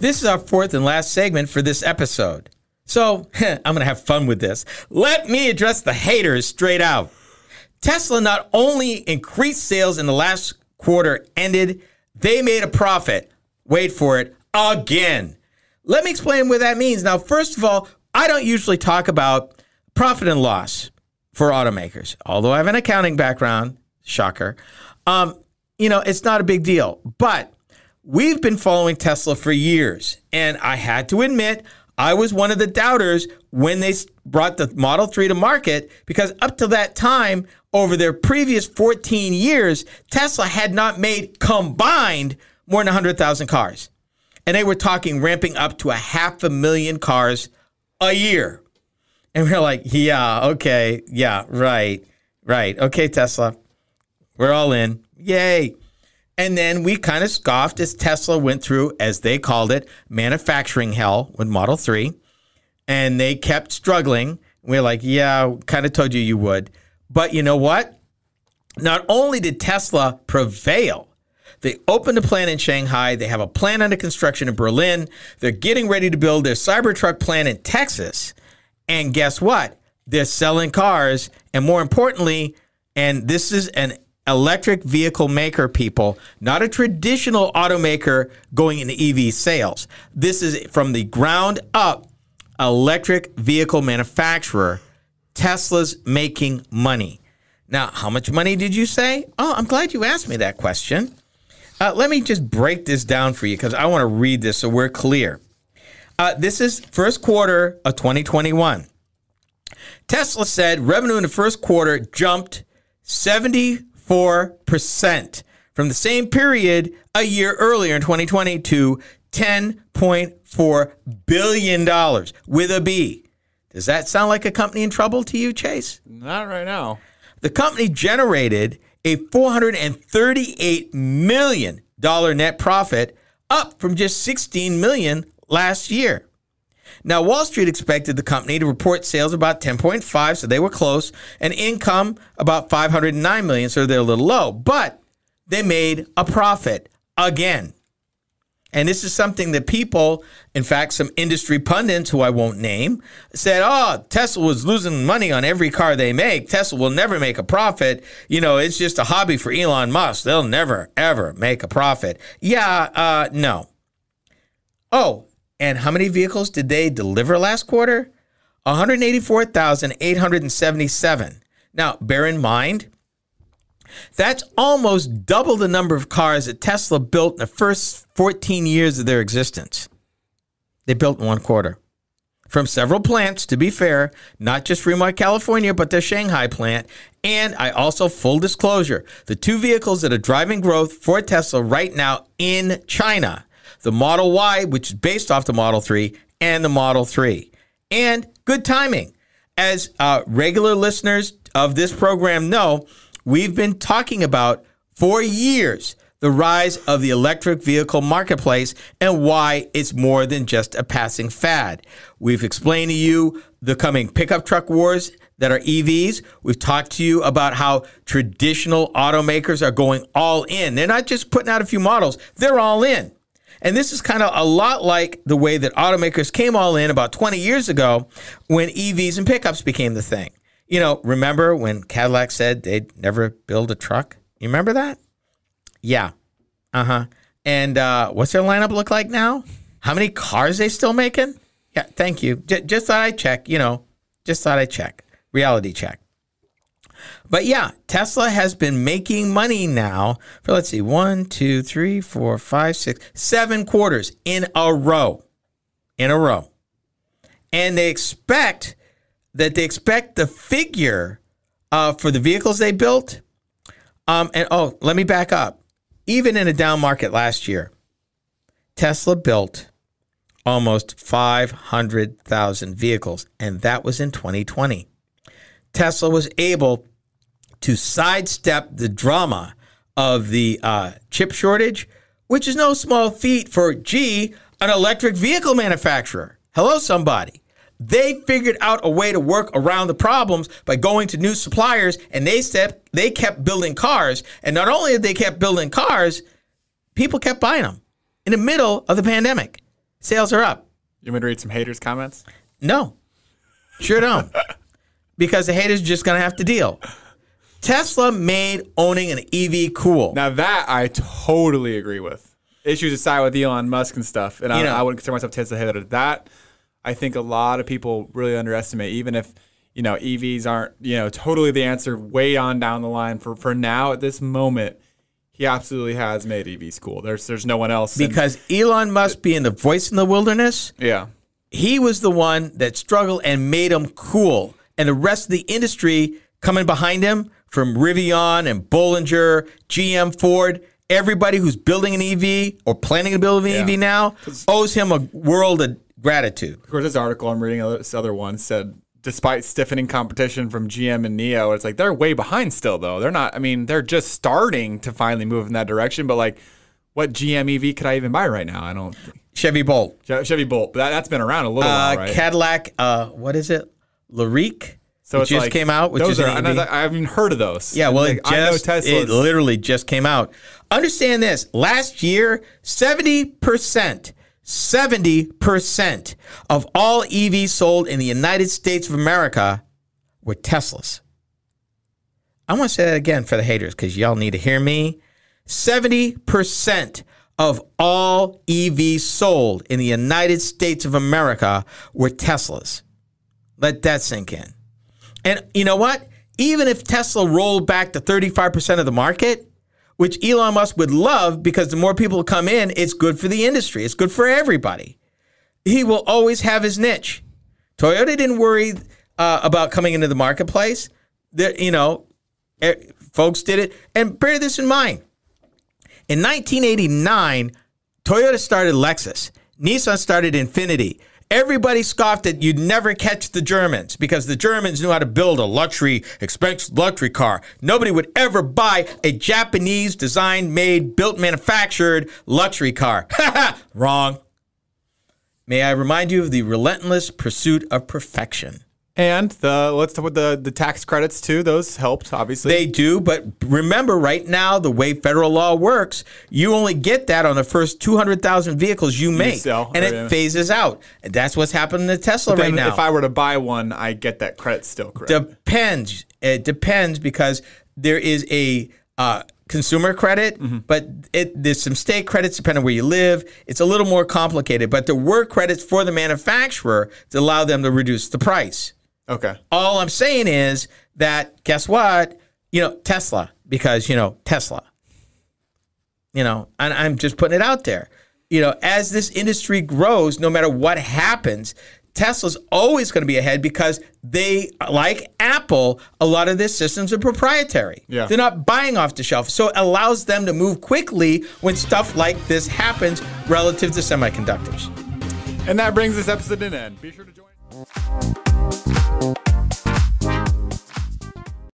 This is our fourth and last segment for this episode. So, I'm going to have fun with this. Let me address the haters straight out. Tesla not only increased sales in the last quarter ended, they made a profit. Wait for it, again. Let me explain what that means. Now, first of all, I don't usually talk about profit and loss for automakers, although I have an accounting background. Shocker. It's not a big deal. But we've been following Tesla for years, and I had to admit, I was one of the doubters when they brought the Model 3 to market, because up to that time, over their previous 14 years, Tesla had not made combined more than 100,000 cars. And they were talking ramping up to 500,000 cars a year. And we're like, yeah, okay, yeah, right. Okay, Tesla, we're all in. Yay. And then we kind of scoffed as Tesla went through, as they called it, manufacturing hell with Model 3. And they kept struggling. We're like, yeah, kind of told you would. But you know what? Not only did Tesla prevail, they opened a plant in Shanghai. They have a plant under construction in Berlin. They're getting ready to build their Cybertruck plant in Texas. And guess what? They're selling cars. And more importantly, and this is an electric vehicle maker, people, not a traditional automaker going into EV sales. This is from the ground up electric vehicle manufacturer. Tesla's making money. Now, how much money did you say? Oh, I'm glad you asked me that question. Let me just break this down for you because I want to read this so we're clear. This is first quarter of 2021. Tesla said revenue in the first quarter jumped 74% from the same period a year earlier in 2020 to $10.4 billion with a B. Does that sound like a company in trouble to you, Chase? Not right now. The company generated a $438 million net profit, up from just $16 million last year. Now, Wall Street expected the company to report sales about 10.5, so they were close, and income about 509 million, so they're a little low. But they made a profit again. And this is something that people, in fact, some industry pundits who I won't name, said, oh, Tesla was losing money on every car they make. Tesla will never make a profit. You know, it's just a hobby for Elon Musk. They'll never, ever make a profit. Yeah, no. Oh, and how many vehicles did they deliver last quarter? 184,877. Now, bear in mind, that's almost double the number of cars that Tesla built in the first 14 years of their existence. They built in one quarter. From several plants, to be fair, not just Fremont, California, but their Shanghai plant. And I also, full disclosure, the two vehicles that are driving growth for Tesla right now in China, the Model Y, which is based off the Model 3, and the Model 3. And good timing. As regular listeners of this program know, we've been talking about for years the rise of the electric vehicle marketplace and why it's more than just a passing fad. We've explained to you the coming pickup truck wars that are EVs. We've talked to you about how traditional automakers are going all in. They're not just putting out a few models, they're all in. And this is kind of a lot like the way that automakers came all in about 20 years ago when EVs and pickups became the thing. You know, remember when Cadillac said they'd never build a truck? You remember that? Yeah. And what's their lineup look like now? How many cars they still making? Yeah, thank you. Just thought I'd check, just thought I'd check. Reality check. But yeah, Tesla has been making money now for, let's see, 1, 2, 3, 4, 5, 6, 7 quarters in a row. And they expect the figure for the vehicles they built. Let me back up. Even in a down market last year, Tesla built almost 500,000 vehicles, and that was in 2020. Tesla was able to sidestep the drama of the chip shortage, which is no small feat for, an electric vehicle manufacturer. Hello, somebody. They figured out a way to work around the problems by going to new suppliers, and they kept building cars. And not only did they kept building cars, people kept buying them in the middle of the pandemic. Sales are up. You want me to read some haters' comments? No, sure don't. Because the haters are just going to have to deal. Tesla made owning an EV cool. Now that I totally agree with. Issues aside with Elon Musk and stuff, and I wouldn't consider myself Tesla hater. That I think a lot of people really underestimate. Even if EVs aren't totally the answer way on down the line. For now at this moment, he absolutely has made EVs cool. There's no one else. Because Elon Musk being the voice in the wilderness, he was the one that struggled and made them cool. And the rest of the industry coming behind him, from Rivian and Bollinger, GM, Ford, everybody who's building an EV or planning to build an EV now owes him a world of gratitude. Of course, this article I'm reading, this other one, said, despite stiffening competition from GM and NIO, it's like they're way behind still, though. They're not, they're just starting to finally move in that direction. But, like, what GM EV could I even buy right now? I don't think. Chevy Bolt. Chevy Bolt. That's been around a little while, right? Cadillac, what is it? Lyrique? So it just came out, which is an EV. I haven't even heard of those. Yeah, well, I know Tesla. It literally just came out. Understand this. Last year, 70% of all EVs sold in the United States of America were Teslas. I want to say that again for the haters because y'all need to hear me. 70% of all EVs sold in the United States of America were Teslas. Let that sink in. And you know what? Even if Tesla rolled back to 35% of the market, which Elon Musk would love because the more people come in, it's good for the industry. It's good for everybody. He will always have his niche. Toyota didn't worry about coming into the marketplace. Folks did it. And bear this in mind. In 1989, Toyota started Lexus. Nissan started Infiniti. Everybody scoffed that you'd never catch the Germans because the Germans knew how to build a expensive luxury car. Nobody would ever buy a Japanese designed, made, built, manufactured luxury car. Wrong. May I remind you of the relentless pursuit of perfection. And let's talk about the tax credits too. Those helped, obviously. They do, but remember, right now, the way federal law works, you only get that on the first 200,000 vehicles you make, and it phases out. And that's what's happening to Tesla right now. If I were to buy one, I get that credit still, correct? Depends. It depends because there is a consumer credit, but there's some state credits depending on where you live. It's a little more complicated, but there were credits for the manufacturer to allow them to reduce the price. Okay. All I'm saying is that, guess what? Tesla, because, Tesla. And I'm just putting it out there. As this industry grows, no matter what happens, Tesla's always going to be ahead because they, like Apple, a lot of their systems are proprietary. Yeah. They're not buying off the shelf. So it allows them to move quickly when stuff like this happens relative to semiconductors. And that brings this episode to an end. Be sure to join.